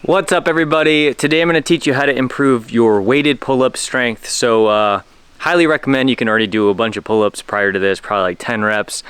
What's up, everybody? Today I'm going to teach you how to improve your weighted pull-up strength. So highly recommend. You can already do a bunch of pull-ups prior to this, probably like 10 reps.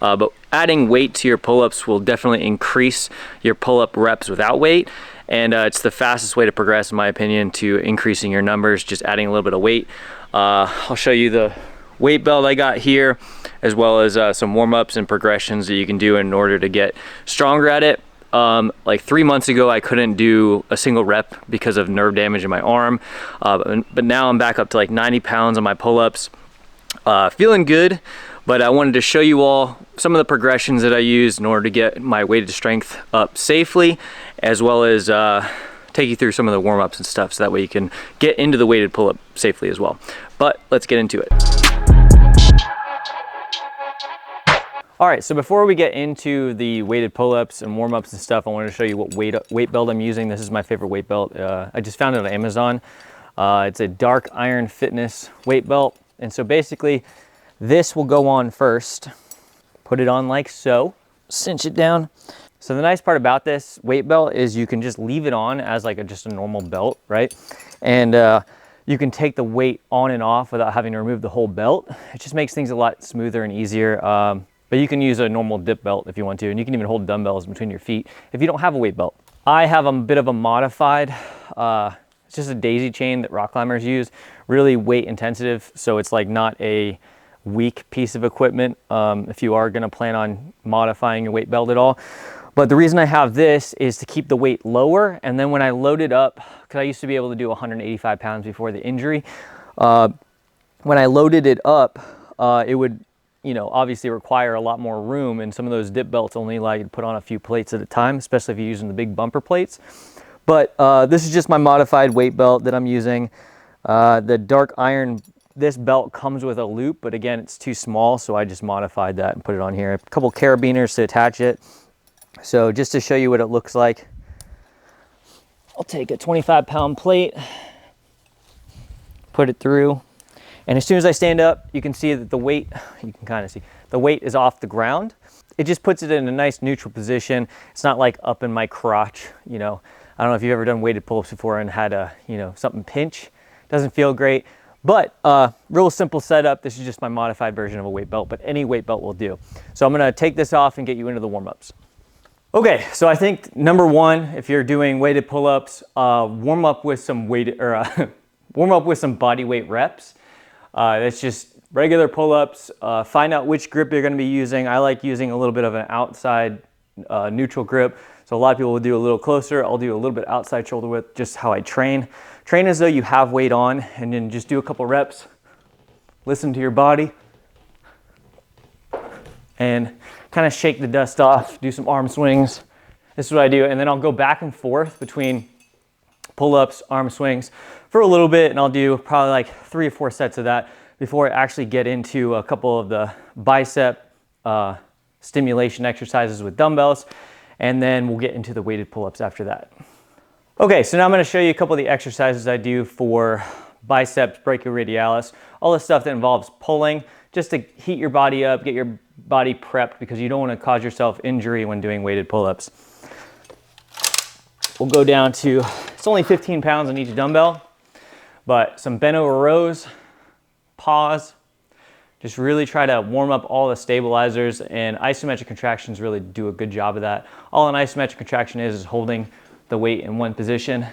But adding weight to your pull-ups will definitely increase your pull-up reps without weight. And it's the fastest way to progress, in my opinion, to increasing your numbers, just adding a little bit of weight. I'll show you the weight belt I got here, as well as some warm-ups and progressions that you can do in order to get stronger at it. Like 3 months ago, I couldn't do a single rep because of nerve damage in my arm. But now I'm back up to like 90 pounds on my pull-ups. Feeling good, but I wanted to show you all some of the progressions that I use in order to get my weighted strength up safely, as well as take you through some of the warm-ups and stuff, so that way you can get into the weighted pull-up safely as well. But let's get into it. All right, so before we get into the weighted pull-ups and warm-ups and stuff, I wanted to show you what weight belt I'm using. This is my favorite weight belt. I just found it on Amazon. It's a dark iron fitness weight belt. And so basically, this will go on first. Put it on like so, cinch it down. So the nice part about this weight belt is you can just leave it on as like just a normal belt, right? And you can take the weight on and off without having to remove the whole belt. It just makes things a lot smoother and easier. But you can use a normal dip belt if you want to, and you can even hold dumbbells between your feet if you don't have a weight belt. I have a bit of a modified, it's just a daisy chain that rock climbers use, really weight intensive, so it's like not a weak piece of equipment if you are gonna plan on modifying your weight belt at all. But the reason I have this is to keep the weight lower, and then when I load it up, because I used to be able to do 185 pounds before the injury, when I loaded it up, it would obviously require a lot more room, and some of those dip belts only allow you to put on a few plates at a time, especially if you're using the big bumper plates. But this is just my modified weight belt that I'm using. The dark iron, this belt comes with a loop, but again, it's too small, so I just modified that and put it on here. A couple carabiners to attach it. So just to show you what it looks like, I'll take a 25-pound plate, put it through. And as soon as I stand up, you can see that the weight, you can kind of see, the weight is off the ground. It just puts it in a nice neutral position. It's not like up in my crotch, I don't know if you've ever done weighted pull-ups before and had a, something pinch. Doesn't feel great, but real simple setup. This is just my modified version of a weight belt, but any weight belt will do. So I'm gonna take this off and get you into the warm-ups. Okay, so I think number one, if you're doing weighted pull-ups, warm up with some body weight reps. That's just regular pull-ups. Find out which grip you're going to be using. I like using a little bit of an outside neutral grip. So a lot of people will do a little closer. I'll do a little bit outside shoulder width, just how I train. Train as though you have weight on, and then just do a couple reps. Listen to your body. And kind of shake the dust off. Do some arm swings. This is what I do. And then I'll go back and forth between pull-ups, arm swings for a little bit, and I'll do probably like 3 or 4 sets of that before I actually get into a couple of the bicep stimulation exercises with dumbbells, and then we'll get into the weighted pull-ups after that. Okay, so now I'm going to show you a couple of the exercises I do for biceps, brachioradialis, all the stuff that involves pulling, just to heat your body up, get your body prepped, because you don't want to cause yourself injury when doing weighted pull-ups. We'll go down to, it's only 15 pounds on each dumbbell, but some bent over rows, pause, just really try to warm up all the stabilizers, and isometric contractions really do a good job of that. All an isometric contraction is holding the weight in one position,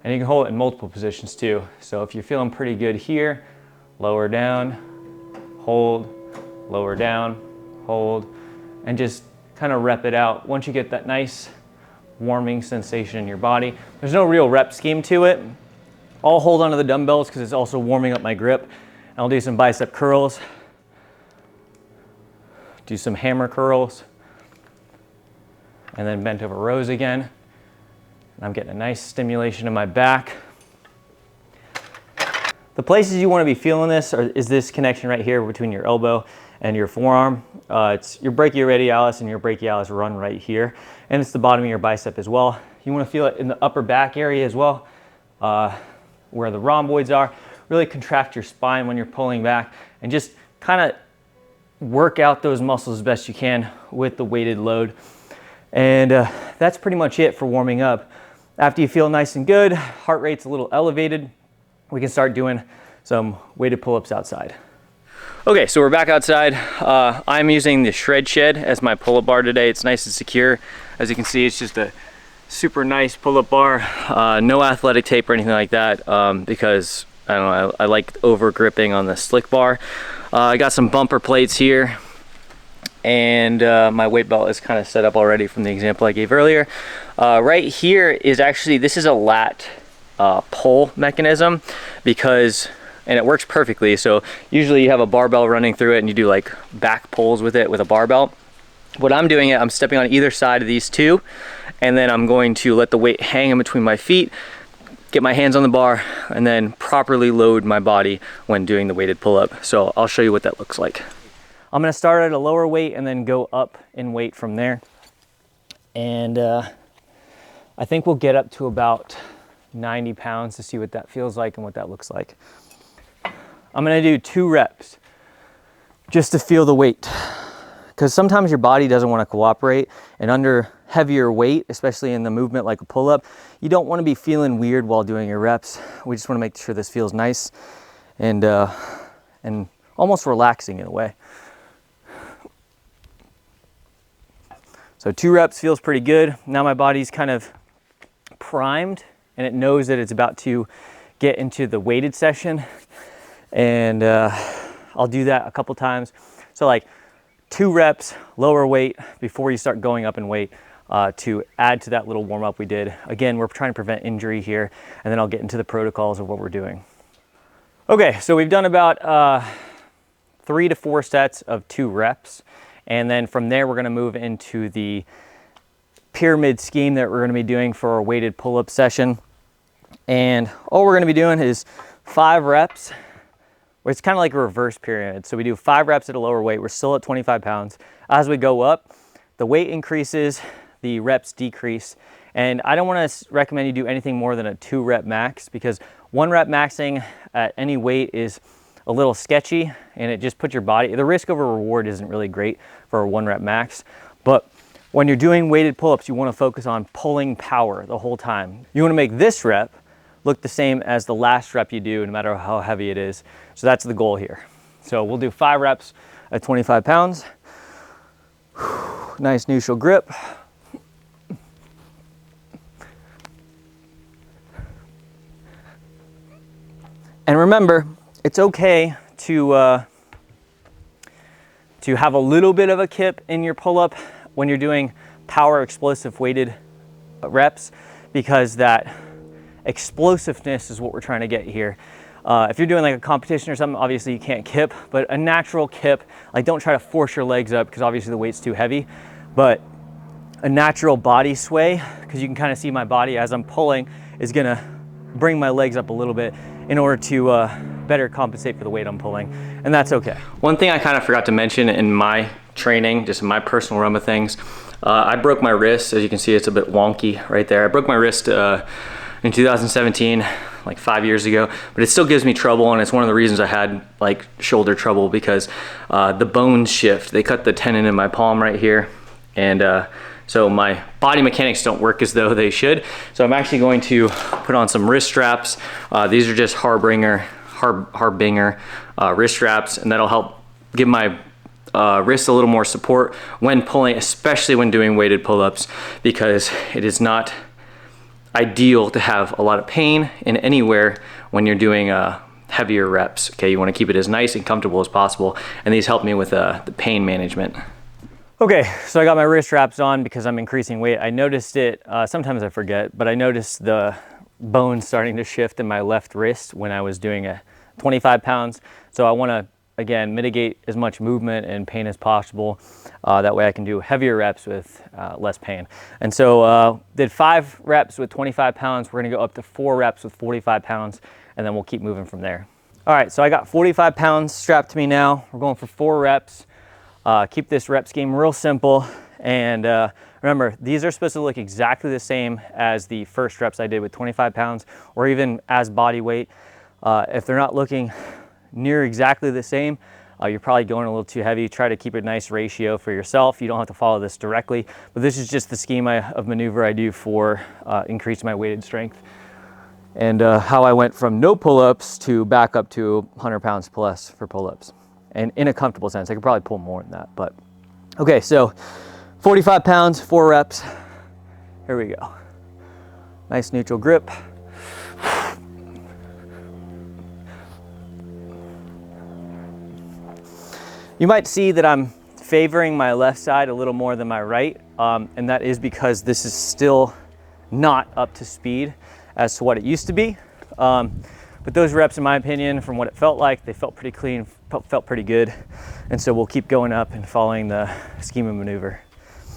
and you can hold it in multiple positions too. So if you're feeling pretty good here, lower down, hold, lower down, hold, and just kind of rep it out. Once you get that nice warming sensation in your body, there's no real rep scheme to it. I'll hold onto the dumbbells because it's also warming up my grip. And I'll do some bicep curls, do some hammer curls, and then bent over rows again. And I'm getting a nice stimulation in my back. The places you want to be feeling this is this connection right here between your elbow and your forearm. It's your brachioradialis and your brachialis run right here, and it's the bottom of your bicep as well. You want to feel it in the upper back area as well, where the rhomboids are. Really contract your spine when you're pulling back, and just kind of work out those muscles as best you can with the weighted load. And that's pretty much it for warming up. After you feel nice and good, heart rate's a little elevated, we can start doing some weighted pull-ups outside. Okay, so we're back outside. I'm using the Shred Shed as my pull-up bar today. It's nice and secure. As you can see, it's just a super nice pull-up bar. No athletic tape or anything like that because I don't know, I like over gripping on the slick bar. I got some bumper plates here, and my weight belt is kind of set up already from the example I gave earlier. Right here is actually, this is a lat pull mechanism and it works perfectly. So usually you have a barbell running through it and you do like back pulls with it with a barbell. What I'm doing, I'm stepping on either side of these two, and then I'm going to let the weight hang in between my feet, get my hands on the bar, and then properly load my body when doing the weighted pull-up. So I'll show you what that looks like. I'm gonna start at a lower weight and then go up in weight from there. And I think we'll get up to about 90 pounds to see what that feels like and what that looks like. I'm gonna do 2 reps just to feel the weight, because sometimes your body doesn't want to cooperate, and under heavier weight, especially in the movement like a pull-up, you don't want to be feeling weird while doing your reps. We just want to make sure this feels nice and almost relaxing in a way. So 2 reps feels pretty good. Now my body's kind of primed and it knows that it's about to get into the weighted session. And I'll do that a couple times. So like 2 reps, lower weight before you start going up in weight to add to that little warm up we did. Again, we're trying to prevent injury here, and then I'll get into the protocols of what we're doing. Okay, so we've done about 3 to 4 sets of 2 reps. And then from there, we're gonna move into the pyramid scheme that we're gonna be doing for our weighted pull-up session. And all we're gonna be doing is 5 reps. It's kind of like a reverse pyramid. So we do 5 reps at a lower weight. We're still at 25 pounds. As we go up, the weight increases, the reps decrease. And I don't want to recommend you do anything more than a 2 rep max, because 1 rep maxing at any weight is a little sketchy, and it just puts your body, the risk over reward isn't really great for a 1 rep max. But when you're doing weighted pull-ups, you want to focus on pulling power the whole time. You want to make this rep look the same as the last rep you do, no matter how heavy it is. So that's the goal here. So we'll do 5 reps at 25 pounds. Nice neutral grip. And remember, it's okay to have a little bit of a kip in your pull-up when you're doing power explosive weighted reps, because that explosiveness is what we're trying to get here. If you're doing like a competition or something, obviously you can't kip, but a natural kip, like don't try to force your legs up because obviously the weight's too heavy, but a natural body sway, because you can kind of see my body as I'm pulling is gonna bring my legs up a little bit in order to better compensate for the weight I'm pulling, and that's okay. One thing I kind of forgot to mention in my training, just in my personal realm of things, I broke my wrist. As you can see, it's a bit wonky right there. I broke my wrist in 2017, like 5 years ago, but it still gives me trouble, and it's one of the reasons I had like shoulder trouble, because the bones shift. They cut the tendon in my palm right here, and so my body mechanics don't work as though they should. So I'm actually going to put on some wrist straps. These are just Harbinger wrist straps, and that'll help give my wrist a little more support when pulling, especially when doing weighted pull-ups, because it is not ideal to have a lot of pain in anywhere when you're doing heavier reps. Okay, you want to keep it as nice and comfortable as possible, and these help me with the pain management. Okay, so I got my wrist straps on because I'm increasing weight. I noticed it, sometimes I forget, but I noticed the bone starting to shift in my left wrist when I was doing a 25 pounds. So I want to, again, mitigate as much movement and pain as possible. That way I can do heavier reps with less pain. And so did 5 reps with 25 pounds. We're gonna go up to 4 reps with 45 pounds, and then we'll keep moving from there. All right, so I got 45 pounds strapped to me now. We're going for 4 reps. Keep this rep scheme real simple. And remember, these are supposed to look exactly the same as the first reps I did with 25 pounds, or even as body weight. If they're not looking near exactly the same, you're probably going a little too heavy. Try to keep a nice ratio for yourself. You don't have to follow this directly, but this is just the scheme of maneuver I do for increasing my weighted strength. And how I went from no pull-ups to back up to 100 pounds plus for pull-ups. And in a comfortable sense, I could probably pull more than that, but. Okay, so 45 pounds, 4 reps. Here we go. Nice neutral grip. You might see that I'm favoring my left side a little more than my right, and that is because this is still not up to speed as to what it used to be. But those reps, in my opinion, from what it felt like, they felt pretty clean, felt pretty good. And so we'll keep going up and following the scheme of maneuver.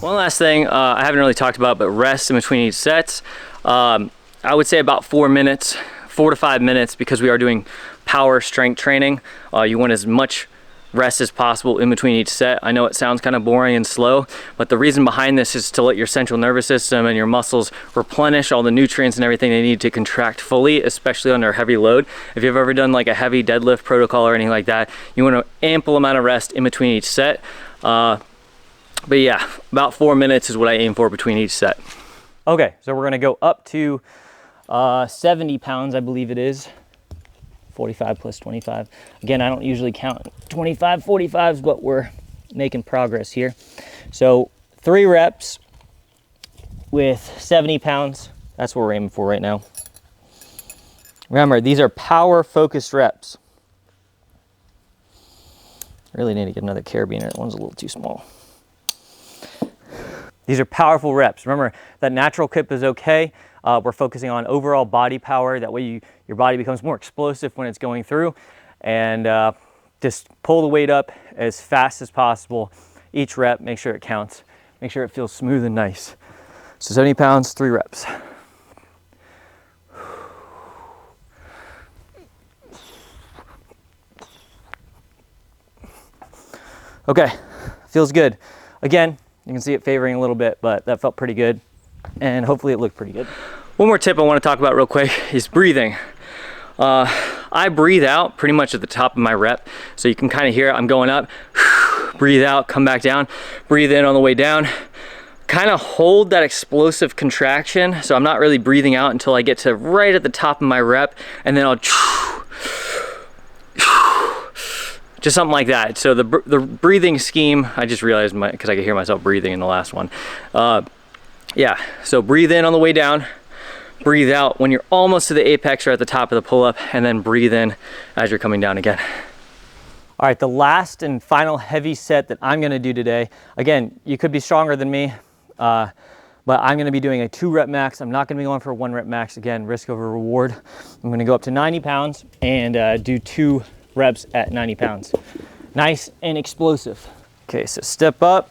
One last thing I haven't really talked about, but rest in between each sets. I would say about 4 minutes, 4 to 5 minutes, because we are doing power strength training. You want as much rest as possible in between each set. I know it sounds kind of boring and slow, but the reason behind this is to let your central nervous system and your muscles replenish all the nutrients and everything they need to contract fully, especially under a heavy load. If you've ever done like a heavy deadlift protocol or anything like that, you want an ample amount of rest in between each set. But yeah, about 4 minutes is what I aim for between each set. Okay, so we're gonna go up to 70 pounds, I believe it is. 45 plus 25. Again, I don't usually count 25, 45s, but we're making progress here. So 3 reps with 70 pounds. That's what we're aiming for right now. Remember, these are power focused reps. I really need to get another carabiner. That one's a little too small. These are powerful reps. Remember, that natural kip is okay. We're focusing on overall body power. That way your body becomes more explosive when it's going through. And just pull the weight up as fast as possible. Each rep, make sure it counts. Make sure it feels smooth and nice. So 70 pounds, 3 reps. Okay, feels good. Again, you can see it favoring a little bit, but that felt pretty good. And hopefully it looked pretty good. One more tip I want to talk about real quick is breathing. I breathe out pretty much at the top of my rep. So you can kind of hear it. I'm going up, breathe out, come back down, breathe in on the way down. Kind of hold that explosive contraction. So I'm not really breathing out until I get to right at the top of my rep. And then I'll just something like that. So the breathing scheme, I just realized because I could hear myself breathing in the last one. Yeah, so breathe in on the way down, breathe out when you're almost to the apex or at the top of the pull-up, and then breathe in as you're coming down again. All right, the last and final heavy set that I'm gonna do today, again, you could be stronger than me, but I'm gonna be doing a 2 rep max. I'm not gonna be going for a 1 rep max. Again, risk over reward. I'm gonna go up to 90 pounds and do 2 reps at 90 pounds. Nice and explosive. Okay, so step up.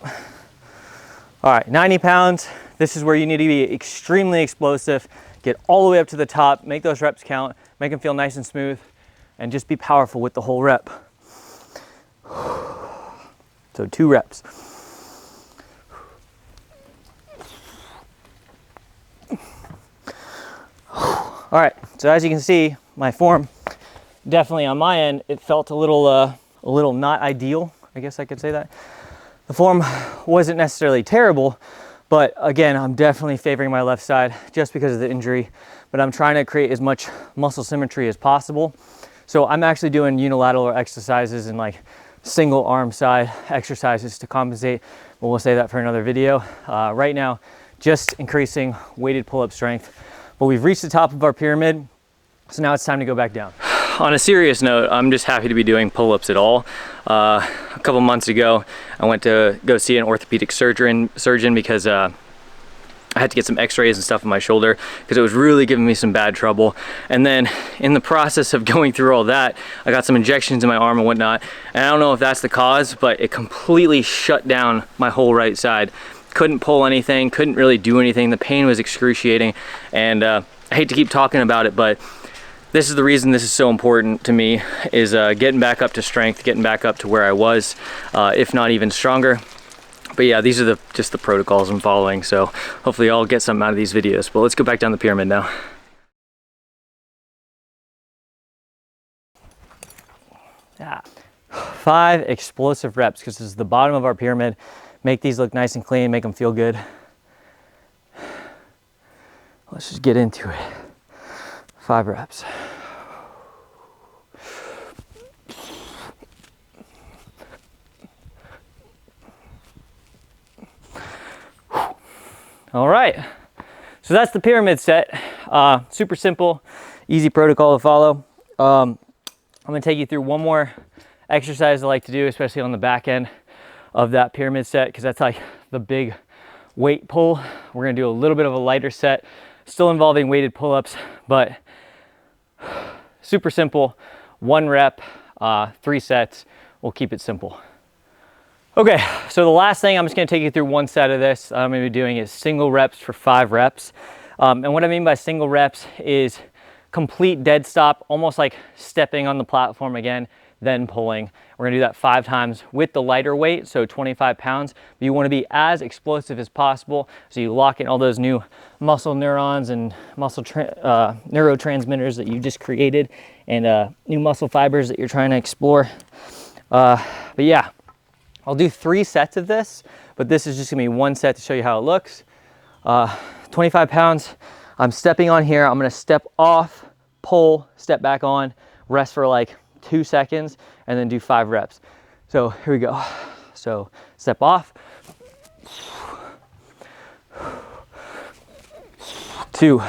All right, 90 pounds. This is where you need to be extremely explosive. Get all the way up to the top, make those reps count, make them feel nice and smooth, and just be powerful with the whole rep. So 2 reps. All right, so as you can see, my form, definitely on my end, it felt a little not ideal. I guess I could say that. The form wasn't necessarily terrible, but again, I'm definitely favoring my left side just because of the injury, but I'm trying to create as much muscle symmetry as possible. So I'm actually doing unilateral exercises and like single arm side exercises to compensate, but we'll save that for another video. Right now, just increasing weighted pull-up strength, but we've reached the top of our pyramid, so now it's time to go back down. On a serious note, I'm just happy to be doing pull-ups at all. A couple months ago, I went to go see an orthopedic surgeon because I had to get some x-rays and stuff on my shoulder because it was really giving me some bad trouble. And then in the process of going through all that, I got some injections in my arm and whatnot. And I don't know if that's the cause, but it completely shut down my whole right side. Couldn't pull anything, couldn't really do anything. The pain was excruciating. And I hate to keep talking about it, but this is the reason this is so important to me, is getting back up to strength, getting back up to where I was, if not even stronger. But yeah, these are just the protocols I'm following, so hopefully I'll get something out of these videos. But let's go back down the pyramid now. Yeah. 5 explosive reps, because this is the bottom of our pyramid. Make these look nice and clean, make them feel good. Let's just get into it. 5 reps. All right, so that's the pyramid set. Super simple, easy protocol to follow. I'm gonna take you through one more exercise I like to do, especially on the back end of that pyramid set, because that's like the big weight pull. We're gonna do a little bit of a lighter set, still involving weighted pull-ups, but super simple. 1 rep, 3 sets. We'll keep it simple. Okay, so the last thing, I'm just gonna take you through 1 set of this. I'm gonna be doing is single reps for 5 reps. And what I mean by single reps is complete dead stop, almost like stepping on the platform again, then pulling. We're gonna do that 5 times with the lighter weight, so 25 pounds. But you wanna be as explosive as possible, so you lock in all those new muscle neurons and muscle neurotransmitters that you just created, and new muscle fibers that you're trying to explore. But yeah, I'll do 3 sets of this, but this is just gonna be 1 set to show you how it looks. 25 pounds, I'm stepping on here, I'm gonna step off, pull, step back on, rest for like 2 seconds, and then do 5 reps. So here we go. So step off, 2,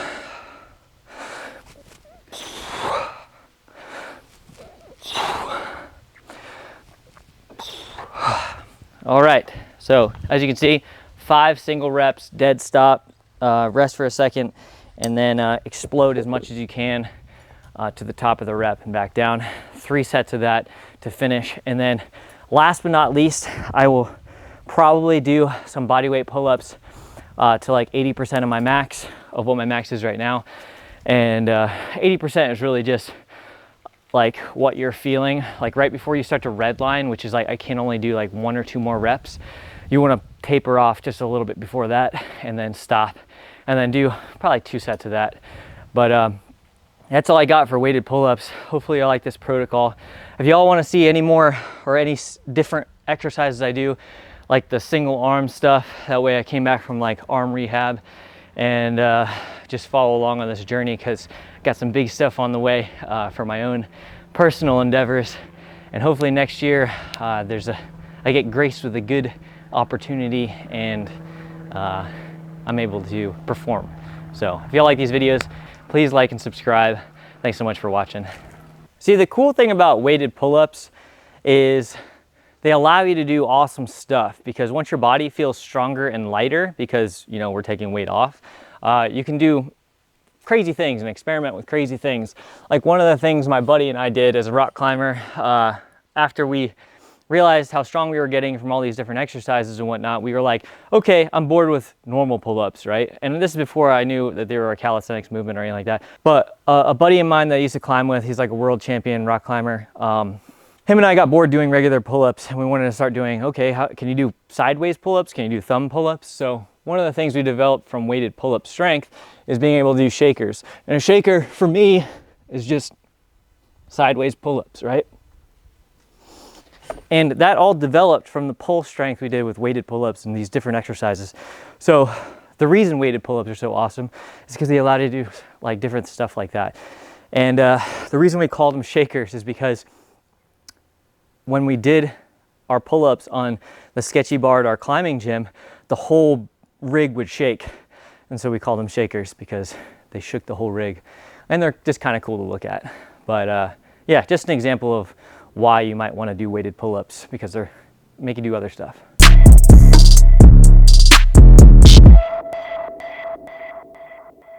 all right, so as you can see, 5 single reps, dead stop, rest for a second, and then explode as much as you can to the top of the rep and back down. 3 sets of that to finish. And then last but not least, I will probably do some bodyweight pull-ups to like 80% of my max, of what my max is right now. And 80% is really just like what you're feeling, like right before you start to redline, which is like I can only do like 1 or 2 more reps. You want to taper off just a little bit before that, and then stop, and then do probably 2 sets of that. But that's all I got for weighted pull-ups. Hopefully you like this protocol. If y'all want to see any more or any different exercises I do, like the single arm stuff, that way I came back from like arm rehab, and just follow along on this journey, because I got some big stuff on the way for my own personal endeavors. And hopefully next year I get graced with a good opportunity, and I'm able to perform. So if y'all like these videos, please like and subscribe. Thanks so much for watching. See, the cool thing about weighted pull-ups is they allow you to do awesome stuff, because once your body feels stronger and lighter, because you know we're taking weight off, you can do crazy things and experiment with crazy things. Like one of the things my buddy and I did as a rock climber, after we realized how strong we were getting from all these different exercises and whatnot, we were like, okay, I'm bored with normal pull-ups, right? And this is before I knew that they were a calisthenics movement or anything like that. But a buddy of mine that I used to climb with, he's like a world champion rock climber. Him and I got bored doing regular pull-ups, and we wanted to start doing, okay, how can you do sideways pull-ups? Can you do thumb pull-ups? So one of the things we developed from weighted pull-up strength is being able to do shakers. And a shaker for me is just sideways pull-ups, right? And that all developed from the pull strength we did with weighted pull-ups and these different exercises. So the reason weighted pull-ups are so awesome is because they allow you to do like different stuff like that. And the reason we called them shakers is because when we did our pull-ups on the sketchy bar at our climbing gym, the whole rig would shake. And so we call them shakers, because they shook the whole rig. And they're just kind of cool to look at. But yeah, just an example of why you might want to do weighted pull-ups, because they're make you do other stuff.